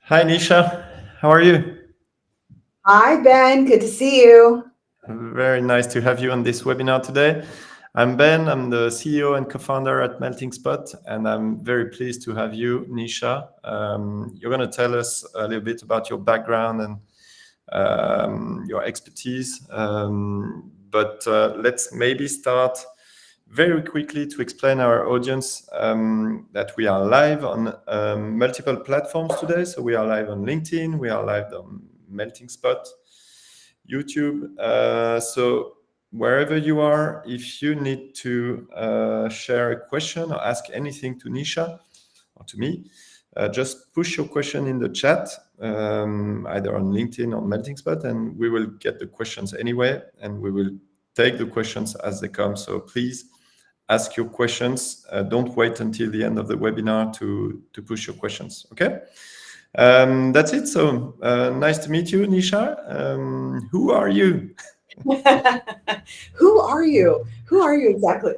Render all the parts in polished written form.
Hi, Nisha. How are you? Hi, Ben. Good to see you. Very nice to have you on this webinar today. I'm Ben. I'm the CEO and co-founder at Melting Spot, and I'm very pleased to have you, Nisha. You're going to tell us a little bit about your background and your expertise. But let's maybe start very quickly to explain our audience that we are live on multiple platforms today. So we are live on LinkedIn, we are live on Melting Spot, YouTube. So wherever you are, if you need to share a question or ask anything to Nisha or to me, just push your question in the chat, either on LinkedIn or Melting Spot, and we will get the questions anyway, and we will take the questions as they come. So please ask your questions. Don't wait until the end of the webinar to push your questions. Okay. That's it. So nice to meet you, Nisha. Who are you? Who are you? Who are you exactly?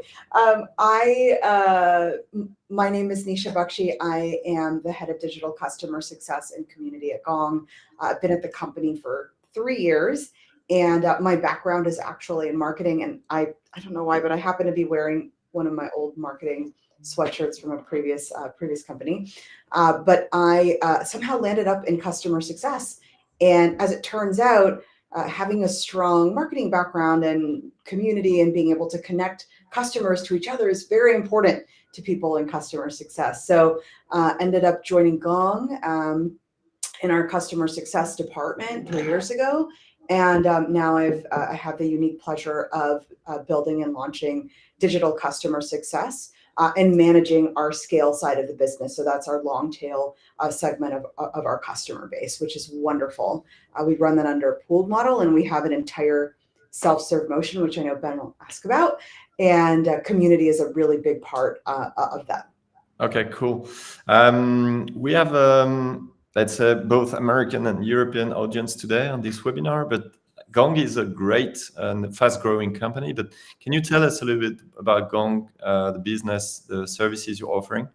My name is Nish Baxi. I am the head of digital customer success and community at Gong. I've been at the company for 3 years, and my background is actually in marketing. And I don't know why, but I happen to be wearing one of my old marketing sweatshirts from a previous company. But I somehow landed up in customer success, and as it turns out, having a strong marketing background and community and being able to connect customers to each other is very important to people in customer success. So ended up joining Gong in our customer success department 3 years ago. And now I have the unique pleasure of building and launching digital customer success and managing our scale side of the business. So that's our long tail segment of our customer base, which is wonderful. We run that under a pooled model, and we have an entire self-serve motion, which I know Ben will ask about. And community is a really big part of that. Okay, cool. We have, let's say, both American and European audience today on this webinar, but Gong is a great and fast-growing company. But can you tell us a little bit about Gong, the business, the services you're offering?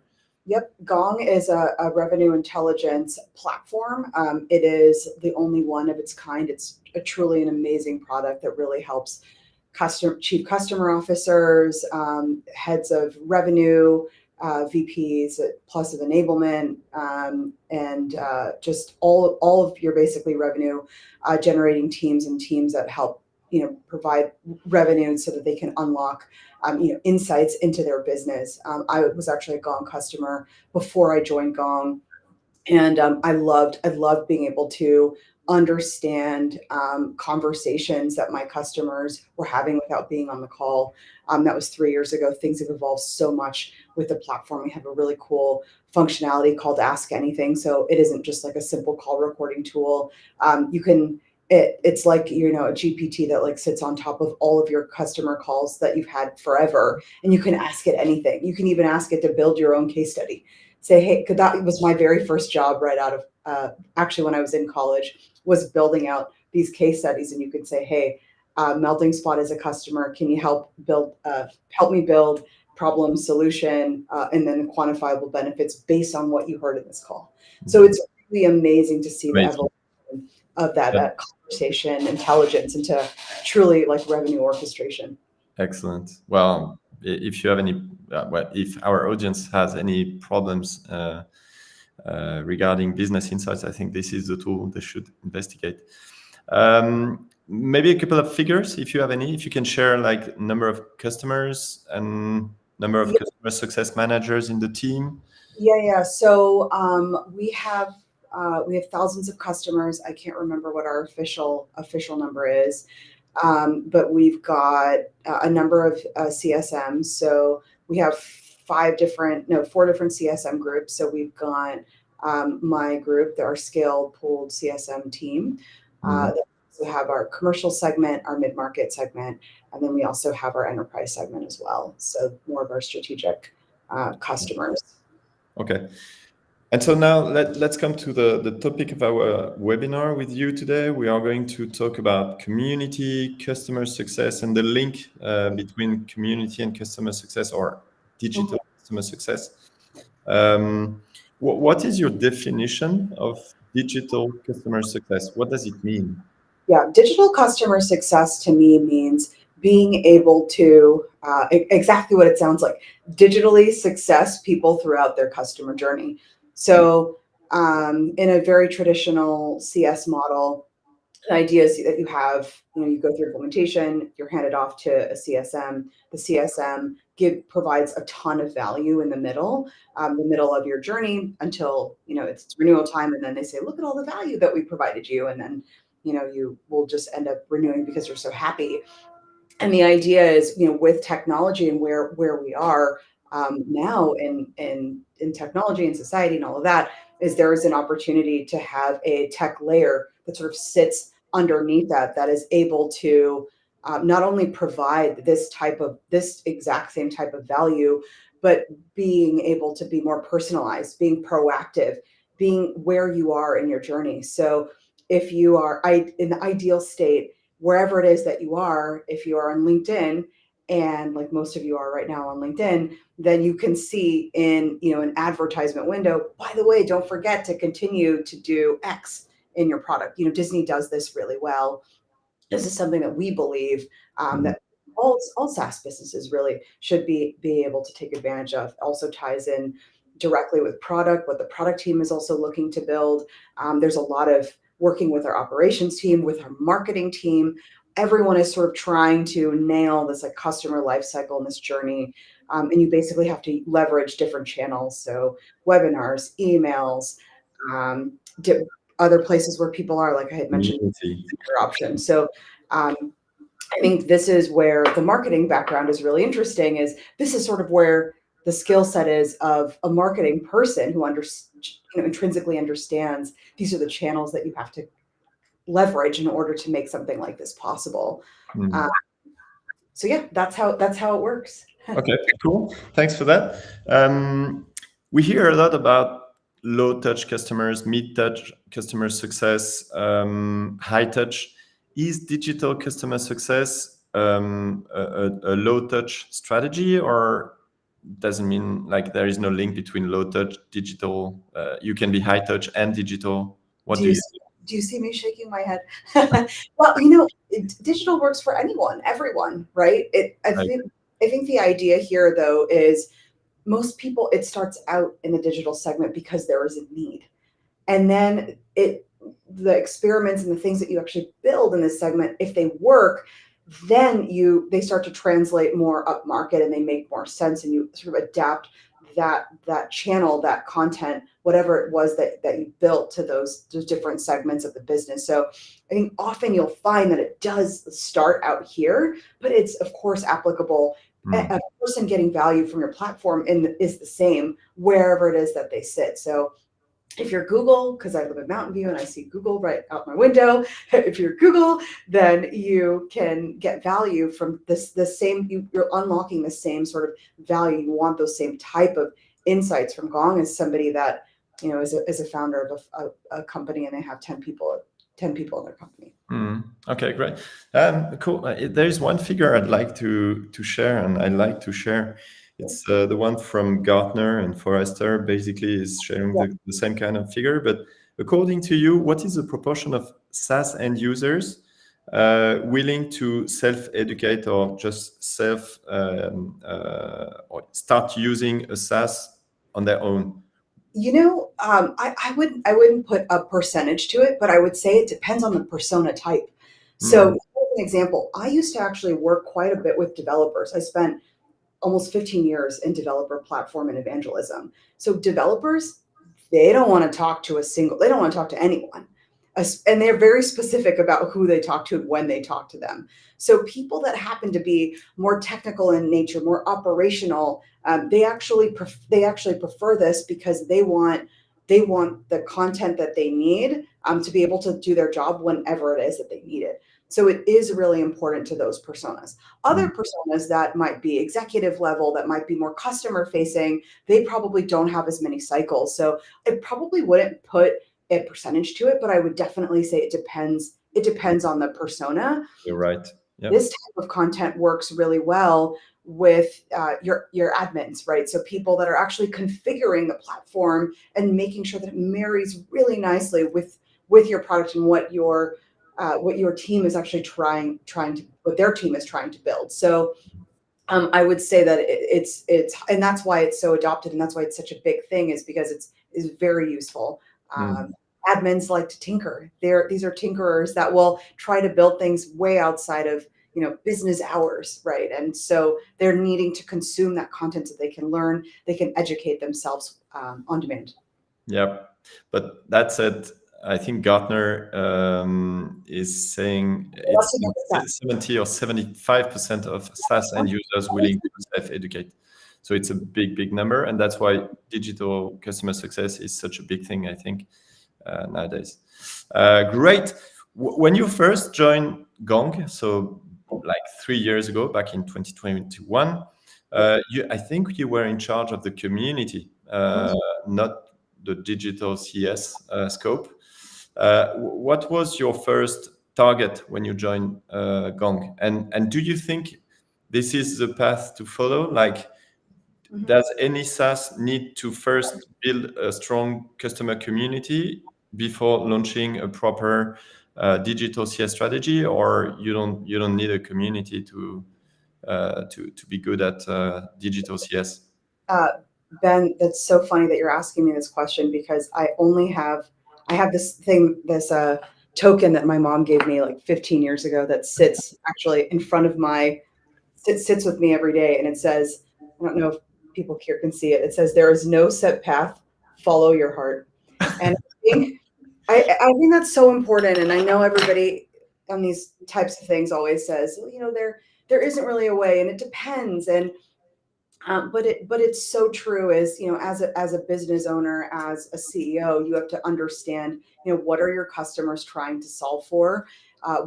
Yep, Gong is a revenue intelligence platform. It is the only one of its kind. It's truly an amazing product that really helps chief customer officers, heads of revenue, VPs, plus of enablement, and just all of your basically revenue generating teams and teams that help provide revenue so that they can unlock insights into their business. I was actually a Gong customer before I joined Gong, and I loved being able to understand conversations that my customers were having without being on the call. That was 3 years ago. Things have evolved so much with the platform. We have a really cool functionality called Ask Anything. So it isn't just like a simple call recording tool. It's like a GPT that like sits on top of all of your customer calls that you've had forever, and you can ask it anything. You can even ask it to build your own case study. Say, hey, that was my very first job right out of actually when I was in college, was building out these case studies. And you could say, hey, Melting Spot is a customer. Can you help me build problem solution and then the quantifiable benefits based on what you heard in this call? So it's really amazing to see the Amazing. evolution of that conversation intelligence into truly like revenue orchestration. Excellent. Well, if you have any, if our audience has any problems regarding business insights, I think this is the tool they should investigate. Maybe a couple of figures, if you have any, if you can share like number of customers and number of customer success managers in the team. Yeah. So we have thousands of customers. I can't remember what our official number is, but we've got a number of CSMs. So we have four different CSM groups. So we've got my group, our scale pooled CSM team. We have our commercial segment, our mid-market segment, and then we also have our enterprise segment as well. So more of our strategic customers. Okay. And so now let's come to the topic of our webinar with you today. We are going to talk about community, customer success, and the link between community and customer success, or digital customer success. What is your definition of digital customer success. What does it mean? Yeah, digital customer success to me means being able to exactly what it sounds like, digitally success people throughout their customer journey. So, in a very traditional CS model, the idea is that you have, you go through implementation, you're handed off to a CSM. The CSM provides a ton of value in the middle of your journey until, it's renewal time. And then they say, look at all the value that we provided you. And then, you will just end up renewing because you're so happy. And the idea is, with technology and where we are now in technology and society and all of that, is there is an opportunity to have a tech layer that sort of sits underneath that is able to not only provide this exact same type of value, but being able to be more personalized, being proactive, being where you are in your journey. So if you are in the ideal state, wherever it is that you are, if you are on LinkedIn, and like most of you are right now on LinkedIn, then you can see in an advertisement window, by the way, don't forget to continue to do X in your product. Disney does this really well. This is something that we believe Mm. that all SaaS businesses really should be able to take advantage of. Also ties in directly with product, what the product team is also looking to build. There's a lot of working with our operations team, with our marketing team. Everyone is sort of trying to nail this like customer life cycle and this journey. And you basically have to leverage different channels. So webinars, emails, um, di- other places where people are, like I had mentioned, Community. option. So I think this is where the marketing background is really interesting. Is this is sort of where the skill set is of a marketing person who intrinsically understands these are the channels that you have to leverage in order to make something like this possible. Uh, Mm. so yeah, that's how it works. Okay, cool. Thanks for that. We hear a lot about low touch customers, mid touch customer success, high touch. Is digital customer success a low touch strategy, or doesn't mean like there is no link between low touch, digital? You can be high touch and digital. What Do do you you do you see me shaking my head? Well, digital works for anyone, everyone, right? like? I think the idea here though is most people, it starts out in the digital segment because there is a need, and then the experiments and the things that you actually build in this segment, if they work, then they start to translate more up market and they make more sense, and you sort of adapt that channel, that content, whatever it was that you built to those different segments of the business. So I think often you'll find that it does start out here, but it's of course applicable. A Mm. person getting value from your platform is the same wherever it is that they sit. So if you're Google, because I live in Mountain View and I see Google right out my window, if you're Google, then you can get value from the same, you're unlocking the same sort of value. You want those same type of insights from Gong as somebody that, is a founder of a company and they have 10 people in their company. Mm. Okay, great. Cool. There is one figure I'd like to share, and I like to share. It's the one from Gartner and Forrester. Basically, is sharing Yeah. the same kind of figure. But according to you, what is the proportion of SaaS end users willing to self-educate or just or start using a SaaS on their own? I wouldn't put a percentage to it, but I would say it depends on the persona type. So, Mm. as an example, I used to actually work quite a bit with developers. I spent almost 15 years in developer platform and evangelism. So developers, they don't want to talk to anyone. And they're very specific about who they talk to and when they talk to them. So people that happen to be more technical in nature, more operational, they actually prefer this because they want the content that they need to be able to do their job whenever it is that they need it. So it is really important to those personas. Mm. Other personas that might be executive level, that might be more customer facing, they probably don't have as many cycles. So I probably wouldn't put a percentage to it, but I would definitely say it depends. It depends on the persona. You're right. Yeah. This type of content works really well your admins, right? So people that are actually configuring the platform and making sure that it marries really nicely with your product and what your team is actually what their team is trying to build. So I would say that and that's why it's so adopted, and that's why it's such a big thing, is because is very useful. Mm. Admins like to tinker. These are tinkerers that will try to build things way outside of business hours, right? And so they're needing to consume that content so they can learn, they can educate themselves on demand. Yeah, but that said, I think Gartner is saying it's 70 or 75% of SaaS end users willing to self-educate. So it's a big, big number, and that's why digital customer success is such a big thing, I think, nowadays. Great. When you first joined Gong, so like 3 years ago, back in 2021, I think you were in charge of the community, not the digital CS scope. What was your first target when you joined Gong? And do you think this is the path to follow? Like, does any SaaS need to first build a strong customer community before launching a proper digital CS strategy, or you don't need a community to be good at digital CS? Ben, that's so funny that you're asking me this question, because I have this token that my mom gave me like 15 years ago that sits actually in front of sits with me every day, and it says, I don't know if people here can see it. It says, "There is no set path, follow your heart." And I think that's so important. And I know everybody on these types of things always says, well, there isn't really a way, and it depends. And but it's so true. As as a business owner, as a CEO, you have to understand, what are your customers trying to solve for?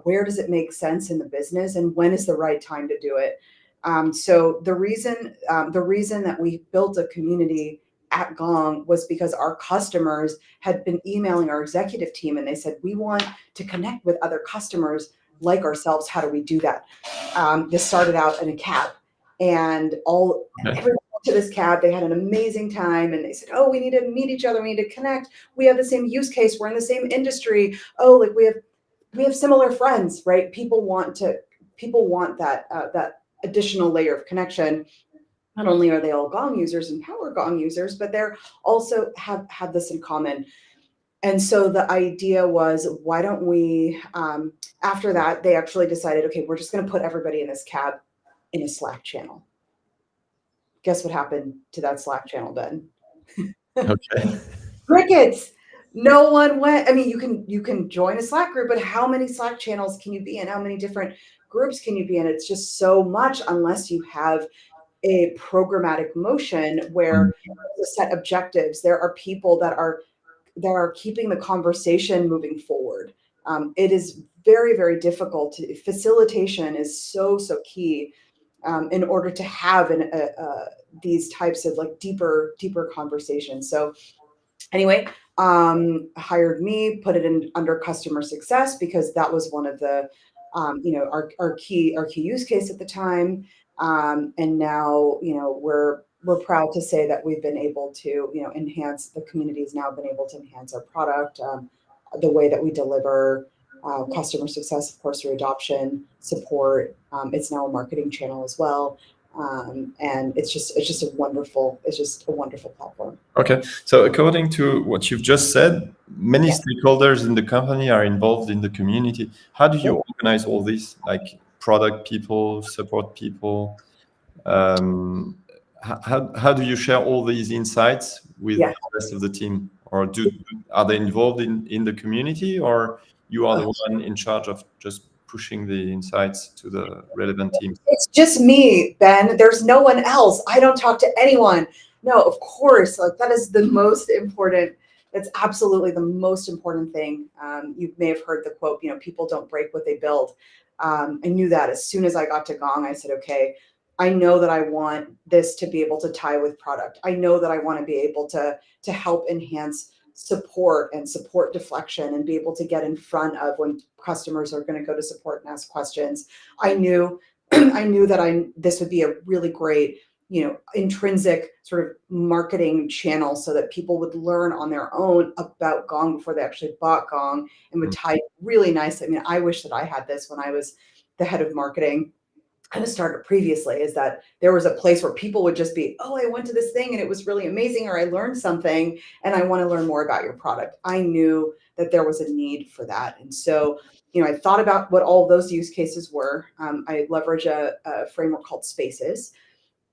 Where does it make sense in the business, and when is the right time to do it? So the reason that we built a community at Gong was because our customers had been emailing our executive team, and they said, we want to connect with other customers like ourselves. How do we do that? This started out in a cab, and everyone went to this cab. They had an amazing time, and they said, "Oh, we need to meet each other. We need to connect. We have the same use case. We're in the same industry. Oh, like we have similar friends, right?" People want that additional layer of connection. Not only are they all Gong users and Power Gong users, but they're also have this in common. And so the idea was, why don't we? After that, they actually decided, okay, we're just going to put everybody in this cab in a Slack channel. Guess what happened to that Slack channel, Ben? Okay. Crickets. No one went. I mean, you can join a Slack group, but how many Slack channels can you be in? How many different groups can you be in? It's just so much, unless you have a programmatic motion where there's a set objectives. There are people that are keeping the conversation moving forward. It is very, very difficult. Facilitation is so key in order to have these types of like deeper conversations. So anyway, hired me, put it in under customer success, because that was one of the our key use case at the time. And now we're proud to say that we've been able to enhance, the community has now been able to enhance our product, the way that we deliver customer success, of course, through adoption, support. It's now a marketing channel as well. And it's just a wonderful platform. Okay. So according to what you've just said, many stakeholders in the company are involved in the community. How do you organize all this, like product people, support people? How do you share all these insights with the rest of the team? Or are they involved in the community, or you are the one in charge of just pushing the insights to the relevant teams? It's just me, Ben. There's no one else. I don't talk to anyone. No, of course, like that is the most important. It's absolutely the most important thing. You may have heard the quote, people don't break what they build. I knew that as soon as I got to Gong. I said, okay, I know that I want this to be able to tie with product. I know that I want to be able to help enhance support and support deflection, and be able to get in front of when customers are going to go to support and ask questions. I knew I knew that this would be a really great, intrinsic sort of marketing channel so that people would learn on their own about Gong before they actually bought Gong, and would tie really nicely. I mean, I wish that I had this when I was the head of marketing at a startup previously, is that there was a place where people would just be, oh, I went to this thing and it was really amazing, or I learned something and I want to learn more about your product. I knew that there was a need for that. And so, I thought about what all those use cases were. I leverage a framework called Spaces,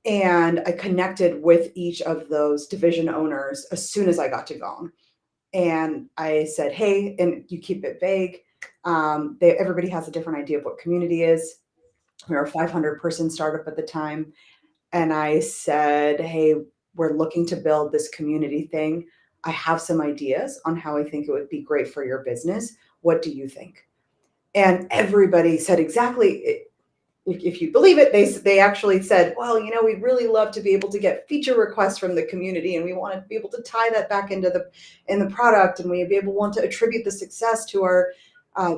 and I connected with each of those division owners as soon as I got to Gong. And I said, hey, and you keep it vague. Everybody has a different idea of what community is. We were a 500-person startup at the time. And I said, hey, we're looking to build this community thing. I have some ideas on how I think it would be great for your business. What do you think? And everybody said exactly, if you believe it, they actually said, well, we'd really love to be able to get feature requests from the community, and we want to be able to tie that back into the product, and we want to attribute the success to our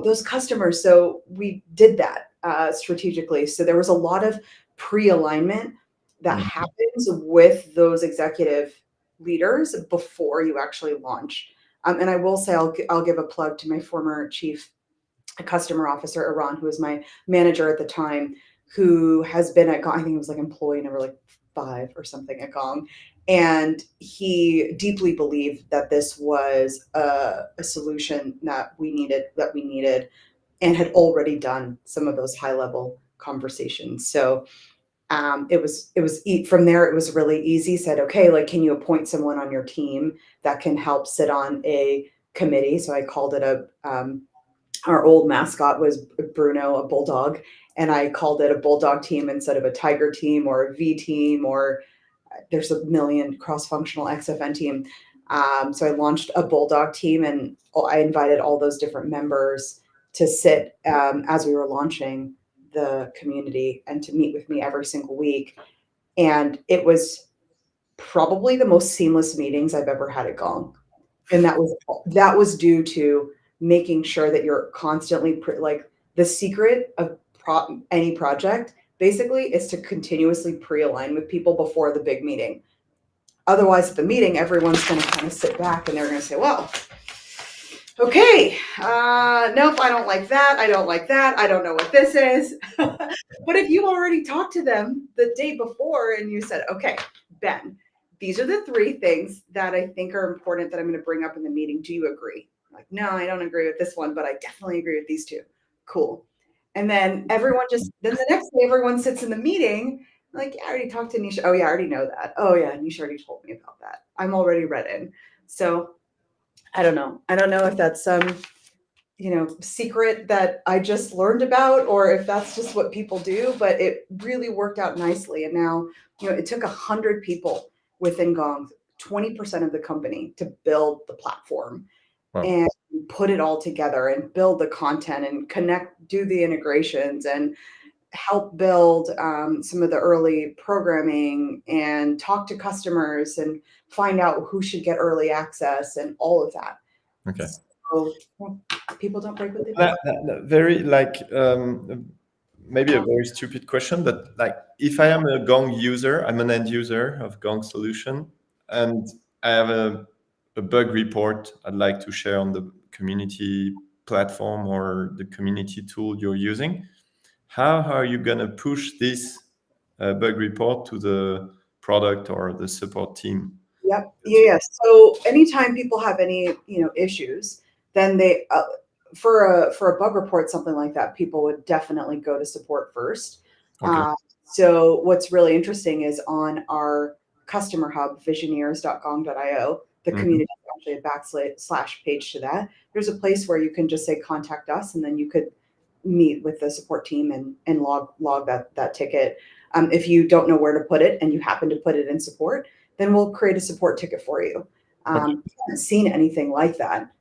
those customers. So we did that strategically. So there was a lot of pre-alignment that happens with those executive leaders before you actually launch. And I will say, I'll give a plug to my former chief customer officer, Iran, who was my manager at the time, who has been at Gong, I think he was like employee number like 5 or something at Gong. And he deeply believed that this was a solution that we needed, and had already done some of those high level conversations. So from there, it was really easy. Said, okay, like, can you appoint someone on your team that can help sit on a committee? So I called it our old mascot was Bruno, a bulldog, and I called it a bulldog team instead of a tiger team or a V team, or there's a million cross-functional XFN team. So I launched a bulldog team, and I invited all those different members to sit as we were launching the community and to meet with me every single week. And it was probably the most seamless meetings I've ever had at Gong. And that was due to making sure that you're constantly like, the secret of any project basically is to continuously pre-align with people before the big meeting. Otherwise, at the meeting, everyone's going to kind of sit back and they're going to say, well, okay, nope, I don't like that. I don't like that. I don't know what this is. But if you already talked to them the day before and you said, okay, Ben, these are the 3 things that I think are important that I'm going to bring up in the meeting. Do you agree? I'm like, no, I don't agree with this one, but I definitely agree with these 2. Cool. And then then the next day, everyone sits in the meeting. Like, yeah, I already talked to Nisha. Oh yeah, I already know that. Oh yeah, Nisha already told me about that. I'm already read in. So I don't know. I don't know if that's some, secret that I just learned about, or if that's just what people do, but it really worked out nicely. And now, it took 100 people within Gong, 20% of the company, to build the platform. Wow. And put it all together and build the content and do the integrations and help build some of the early programming and talk to customers and find out who should get early access and all of that. Okay. So, people don't break what they do. Very maybe a very stupid question, but like, if I am a Gong user, I'm an end user of Gong solution, and I have a bug report I'd like to share on the community platform or the community tool you're using. How are you going to push this bug report to the product or the support team? Yep. Yeah. So anytime people have any, issues, then they for a bug report, something like that, people would definitely go to support first. Okay. So what's really interesting is on our customer hub, visioneers.gong.io, the community is actually a / page to that. There's a place where you can just say contact us, and then you could meet with the support team and log that ticket. If you don't know where to put it and you happen to put it in support, then we'll create a support ticket for you. I haven't seen anything like that.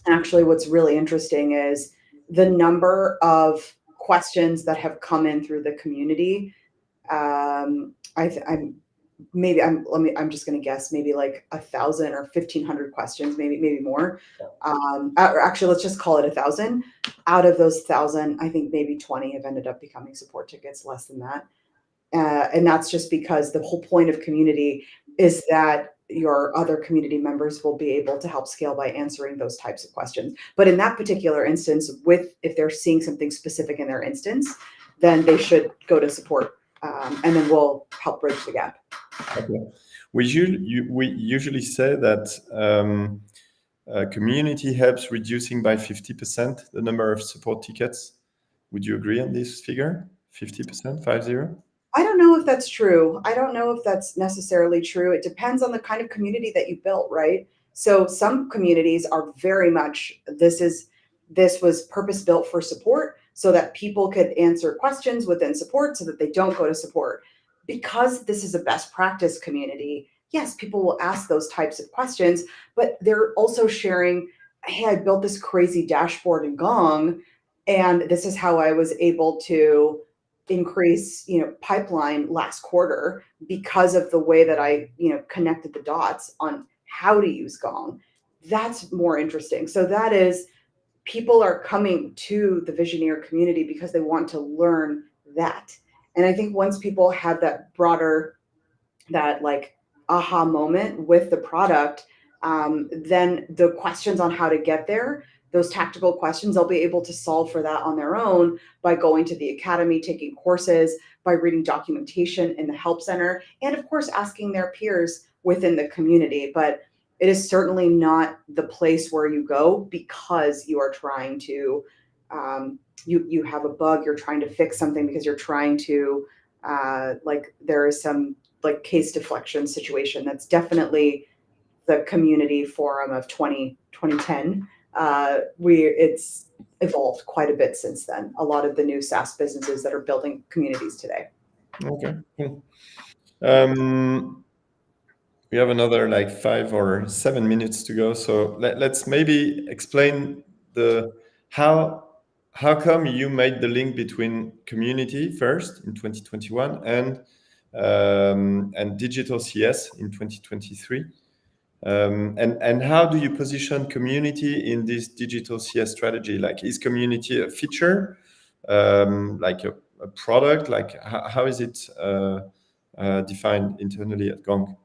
Actually, what's really interesting is the number of questions that have come in through the community. I'm maybe I'm just going to guess, maybe like 1,000 or 1,500 questions, maybe more. Or actually, let's just call it 1,000. Out of those 1,000, I think maybe 20 have ended up becoming support tickets, less than that. And that's just because the whole point of community is that your other community members will be able to help scale by answering those types of questions. But in that particular instance, if they're seeing something specific in their instance, then they should go to support, and then we'll help bridge the gap. Okay. We usually say that community helps reducing by 50% the number of support tickets. Would you agree on this figure? 50%, 50? I don't know if that's true. I don't know if that's necessarily true. It depends on the kind of community that you built, right? So some communities are very much this was purpose built for support so that people could answer questions within support so that they don't go to support. Because this is a best practice community, yes, people will ask those types of questions, but they're also sharing, hey, I built this crazy dashboard in Gong, and this is how I was able to increase, pipeline last quarter because of the way that I, connected the dots on how to use Gong. That's more interesting. So that is, people are coming to the Visioneer community because they want to learn that. And I think once people have that broader, that like aha moment with the product, then the questions on how to get there, those tactical questions, they'll be able to solve for that on their own by going to the academy, taking courses, by reading documentation in the help center, and of course asking their peers within the community. But it is certainly not the place where you go because you are trying to, you have a bug, you're trying to fix something because you're trying to, like there is some like case deflection situation. That's definitely the community forum of 2010. It's evolved quite a bit since then. A lot of the new SaaS businesses that are building communities today. Okay, cool. We have another like 5 or 7 minutes to go, so let's maybe explain the how come you made the link between community first in 2021 and digital CS in 2023, and how do you position community in this digital CS strategy? Like, is community a feature, like a product? Like, how is it defined internally at Gong?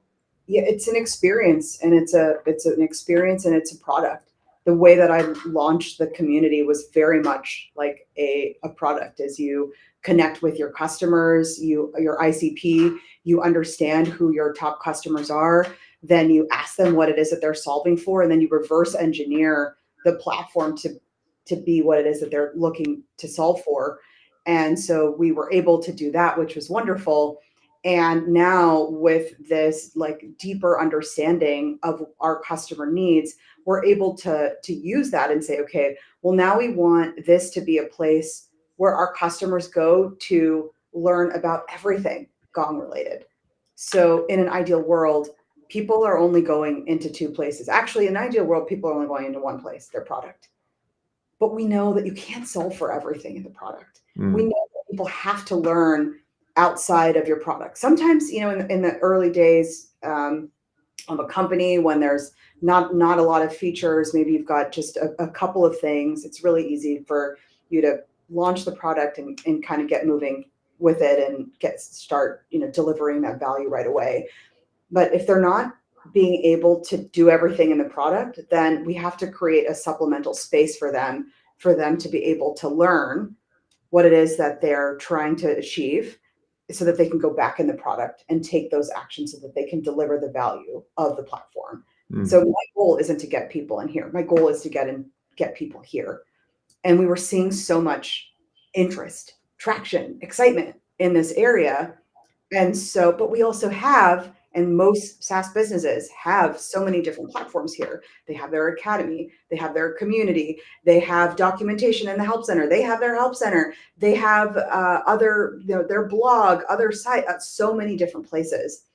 Yeah, it's an experience, and it's an experience, and it's a product. The way that I launched the community was very much like a product. As you connect with your customers, your ICP, you understand who your top customers are, then you ask them what it is that they're solving for, and then you reverse engineer the platform to be what it is that they're looking to solve for. And so we were able to do that, which was wonderful. And now with this like deeper understanding of our customer needs, we're able to use that and say, okay, well, now we want this to be a place where our customers go to learn about everything Gong related. So in an ideal world, people are only going into two places. Actually, in an ideal world, people are only going into one place, their product. But we know that you can't solve for everything in the product. We know that people have to learn outside of your product. Sometimes, in the early days of a company, when there's not a lot of features, maybe you've got just a couple of things, it's really easy for you to launch the product and kind of get moving with it and start delivering that value right away. But if they're not being able to do everything in the product, then we have to create a supplemental space for them to be able to learn what it is that they're trying to achieve, so that they can go back in the product and take those actions so that they can deliver the value of the platform. So my goal isn't to get people in here. My goal is to get people here. And we were seeing so much interest, traction, excitement in this area. And so, but we also have, and most SaaS businesses have so many different platforms here. They have their academy, they have their community, they have documentation in the help center, they have their help center, they have other, their blog, other site, so many different places.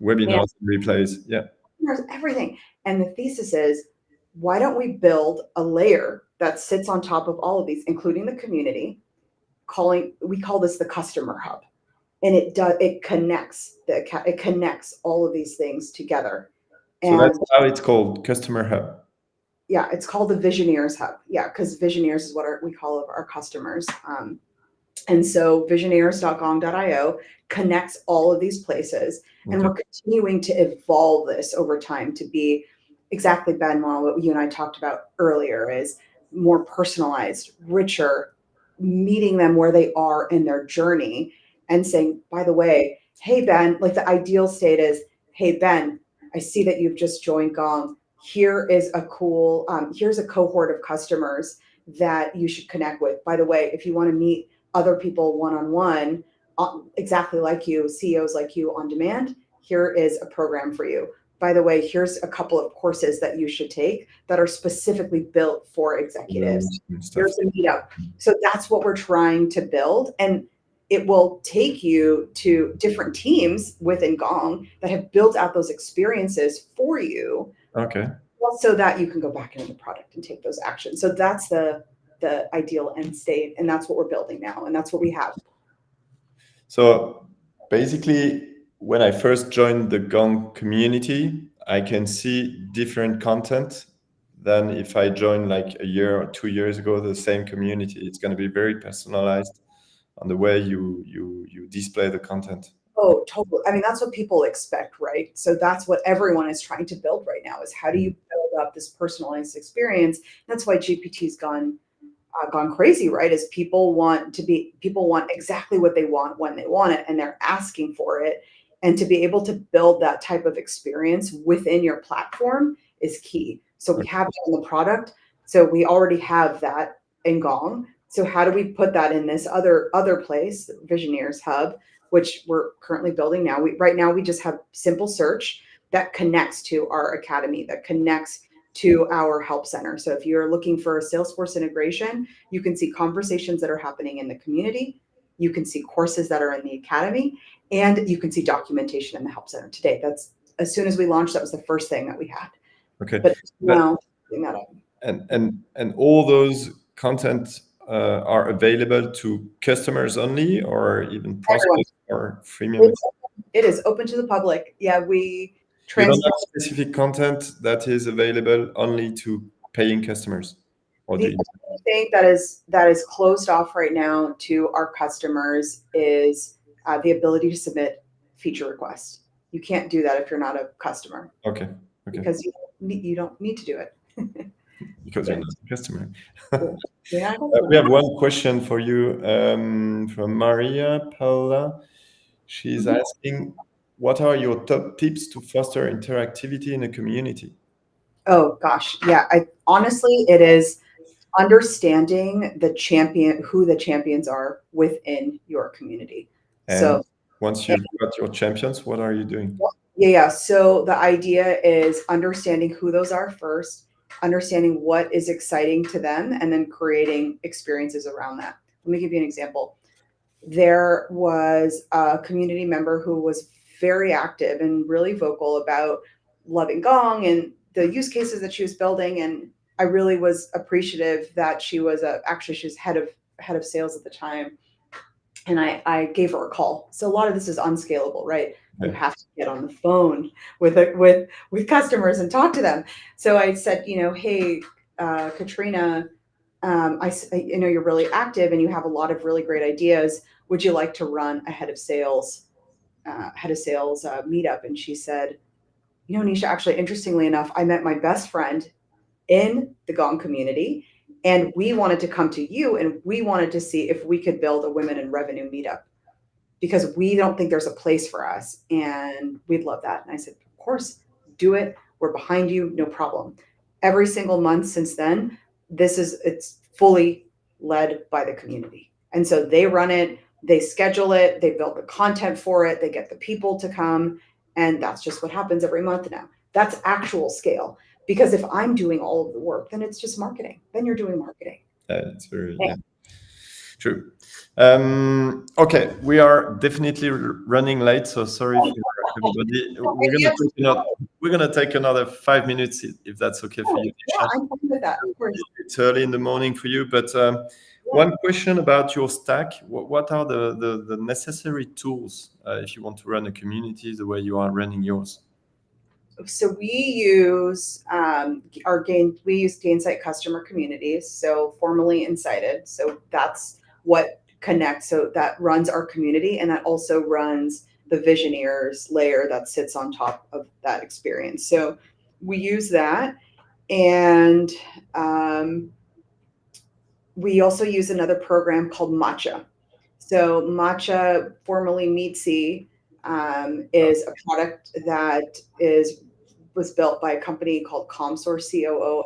Webinars, replays, yeah. There's everything. And the thesis is, why don't we build a layer that sits on top of all of these, including the community, we call this the customer hub. and it connects all of these things together. So that's And how it's called, Customer Hub. yeah, it's called the Visioneers Hub. Yeah, because Visioneers is what we call our customers. And so visioneers.gong.io connects all of these places. And Okay. we're continuing to evolve this over time to be exactly, Benoit, what you and I talked about earlier is more personalized, richer, meeting them where they are in their journey and saying, by the way, hey, Ben, like the ideal state is, hey, Ben, I see that you've just joined Gong. Here is a cool, here's a cohort of customers that you should connect with. By the way, if you want to meet other people one-on-one, exactly like you, CEOs like you on demand, here is a program for you. By the way, here's a couple of courses that you should take that are specifically built for executives. Stuff. Here's a meetup. So that's what we're trying to build. And it will take you to different teams within Gong that have built out those experiences for you. Okay. So that you can go back into the product and take those actions. So that's the ideal end state, and that's what we're building now, and that's what we have. So basically, when I first joined the Gong community, I can see different content than if I joined like a year or 2 years ago the same community. It's going to be very personalized on the way you display the content. Oh, totally. I mean, that's what people expect, right? So that's what everyone is trying to build right now is how do you build up this personalized experience? That's why GPT's gone crazy, right? Is people want exactly what they want when they want it, and they're asking for it. And to be able to build that type of experience within your platform is key. So we have it in the product. So we already have that in Gong. So how do we put that in this other place, Visioneers Hub, which we're currently building now? Right now we just have simple search that connects to our academy, that connects to our help center. So if you're looking for a Salesforce integration, you can see conversations that are happening in the community. You can see courses that are in the academy, and you can see documentation in the help center today. That's as soon as we launched, that was the first thing that we had. Okay. But now putting that up. And all those content are available to customers only, or even prospects or freemium? It is open to the public. Yeah, we You don't have specific content that is available only to paying customers? Or the only thing that is closed off right now to our customers is the ability to submit feature requests. You can't do that if you're not a customer. Okay. Because you don't need to do it. Because you're not a customer. Yeah. We have one question for you from Maria Paula. She's asking, what are your top tips to foster interactivity in a community? Oh gosh, yeah. Honestly, it is understanding who the champions are within your community. And so once you've got your champions, what are you doing? Yeah. So the idea is understanding who those are first, understanding what is exciting to them, and then creating experiences around that. Let me give you an example. There was a community member who was very active and really vocal about loving Gong and the use cases that she was building. And I really was appreciative that she was she was head of sales at the time. And I gave her a call. So a lot of this is unscalable, right? You have to get on the phone with customers and talk to them. So I said, hey, Katrina, I know you're really active and you have a lot of really great ideas. Would you like to run a head of sales meetup? And she said, Nisha, actually, interestingly enough, I met my best friend in the Gong community, and we wanted to come to you, and we wanted to see if we could build a women in revenue meetup because we don't think there's a place for us, and we'd love that. And I said, of course, do it. We're behind you, no problem. Every single month since then, it's fully led by the community. And so they run it, they schedule it, they build the content for it, they get the people to come, and that's just what happens every month now. That's actual scale. Because if I'm doing all of the work, then it's just marketing. Then you're doing marketing. It's very true. Okay, we are definitely running late, so sorry for everybody. We're gonna take another 5 minutes if that's okay for you. Yeah, I'm fine with that. Of course. It's early in the morning for you, but One question about your stack. What are the necessary tools if you want to run a community the way you are running yours? So we use we use Gainsight customer communities, so formally incited. So that's what connects. So that runs our community, and that also runs the Visioneers layer that sits on top of that experience. So we use that, and we also use another program called Matcha. So Matcha, formerly Meetsy, is a product that was built by a company called Comsor, uh,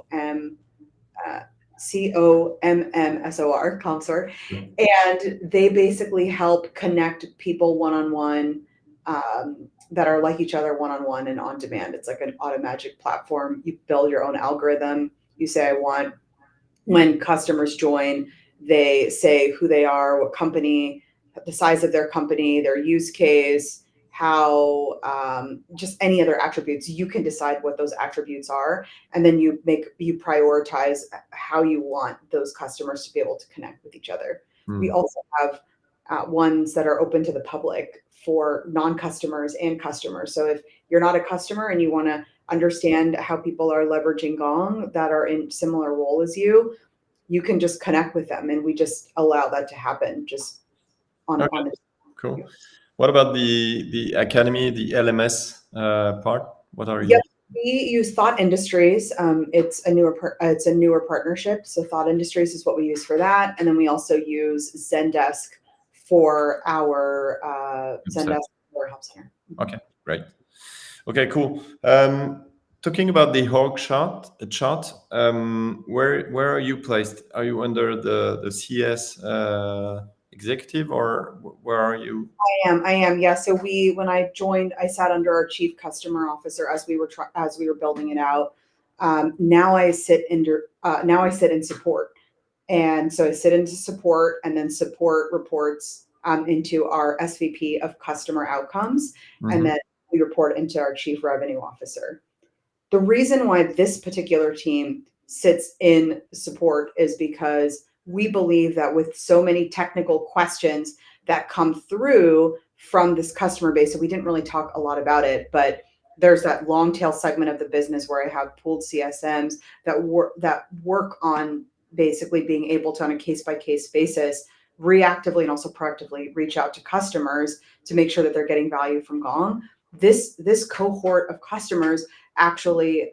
COMMSOR, Comsor, and they basically help connect people one on one that are like each other one on one and on demand. It's like an automagic platform. You build your own algorithm. You say, I want when customers join, they say who they are, what company, the size of their company, their use case, how just any other attributes. You can decide what those attributes are, and then you prioritize how you want those customers to be able to connect with each other. We also have ones that are open to the public for non-customers and customers. So if you're not a customer and you want to understand how people are leveraging Gong that are in similar role as you can just connect with them, and we just allow that to happen just Okay, on the. cool. What about the academy, the LMS part? What are Yep, you? we use Thought Industries. It's a newer partnership. So Thought Industries is what we use for that, and then we also use Zendesk for our Website. Zendesk for our help center. Okay, great. Okay, cool. Talking about the org chart, where are you placed? Are you under the CS executive, or where are you? I am. Yeah. So when I joined, I sat under our chief customer officer as we were building it out. Now I sit in support, and so I sit into support, and then support reports into our SVP of customer outcomes, and Mhm. then we report into our chief revenue officer. The reason why this particular team sits in support is because we believe that with so many technical questions that come through from this customer base, so we didn't really talk a lot about it, but there's that long tail segment of the business where I have pooled CSMs that work on basically being able to, on a case by case basis, reactively and also proactively reach out to customers to make sure that they're getting value from Gong. This cohort of customers actually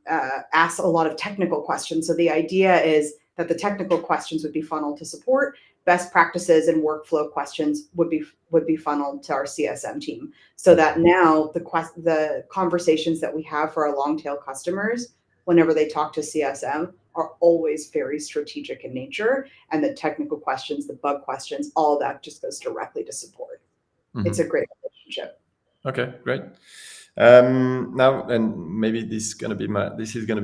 asks a lot of technical questions. So the idea is that the technical questions would be funneled to support. Best practices and workflow questions would be funneled to our CSM team. So that now the conversations that we have for our long tail customers, whenever they talk to CSM, are always very strategic in nature, and the technical questions, the bug questions, all of that just goes directly to support. It's a Mhm. great relationship. Okay, great. Now, and maybe this is gonna be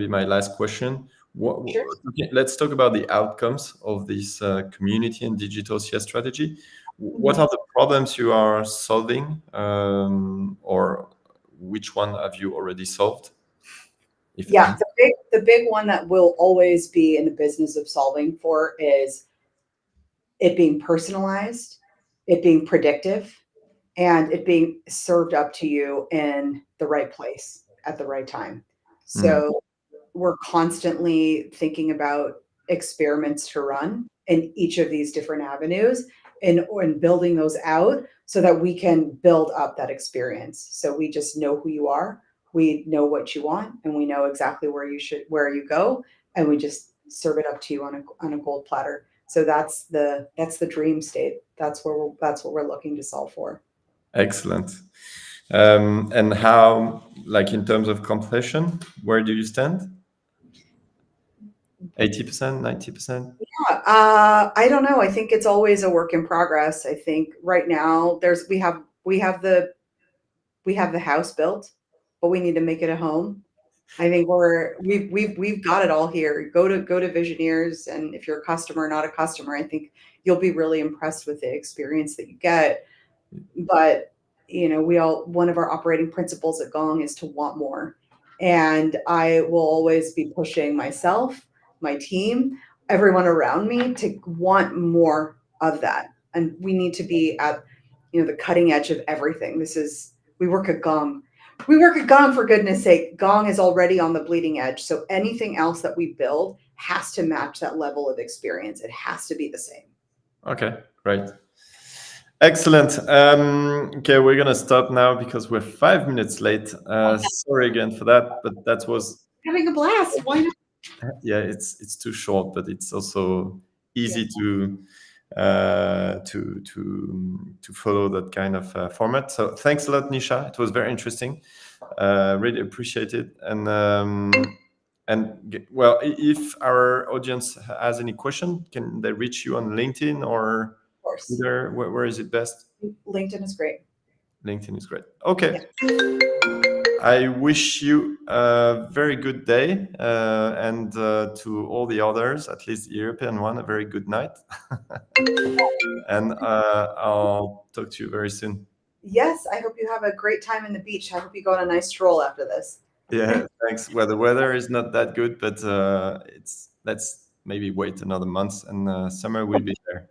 my last question. Sure. Okay, let's talk about the outcomes of this community and digital CS strategy. What Mhm. are the problems you are solving, or which one have you already solved, if Yeah, any? the big one that we'll always be in the business of solving for is it being personalized, it being predictive, and it being served up to you in the right place at the right time. Mm, So we're constantly thinking about experiments to run in each of these different avenues and building those out so that we can build up that experience. So we just know who you are, we know what you want, and we know exactly where you go, and we just serve it up to you on a gold platter. So that's the dream state. That's what we're looking to solve for. excellent. And how, like in terms of completion, where do you stand? 80%, 90%? I don't know. I think it's always a work in progress. I think right now we have the house built, but we need to make it a home. I think we've got it all here. Go to Visioneers, and if you're a customer, not a customer, I think you'll be really impressed with the experience that you get. But one of our operating principles at Gong is to want more, and I will always be pushing myself, my team, everyone around me to want more of that. And we need to be at, the cutting edge of everything. We work at Gong. We work at Gong, for goodness sake. Gong is already on the bleeding edge. So anything else that we build has to match that level of experience. It has to be the same. Okay, great. Excellent. Okay, we're gonna stop now because we're 5 minutes late. Sorry again for that, but that was Having a blast. Why not? yeah. It's too short, but it's also easy to follow that kind of format. So thanks a lot, Nisha. It was very interesting. Really appreciate it. Well, if our audience has any question, can they reach you on LinkedIn or Of course. Twitter? Where is it best? LinkedIn is great. LinkedIn is great. Okay. I wish you a very good day, and to all the others, at least the European one, a very good night. And I'll talk to you very soon. Yes, I hope you have a great time in the beach. I hope you go on a nice stroll after this. Yeah, thanks. Well, the weather is not that good, but let's maybe wait another month, and summer will be there.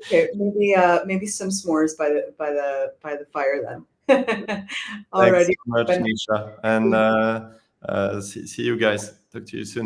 Okay, maybe some s'mores by the fire then. Thanks Alrighty. so much, Nisha, and see you guys. Talk to you soon.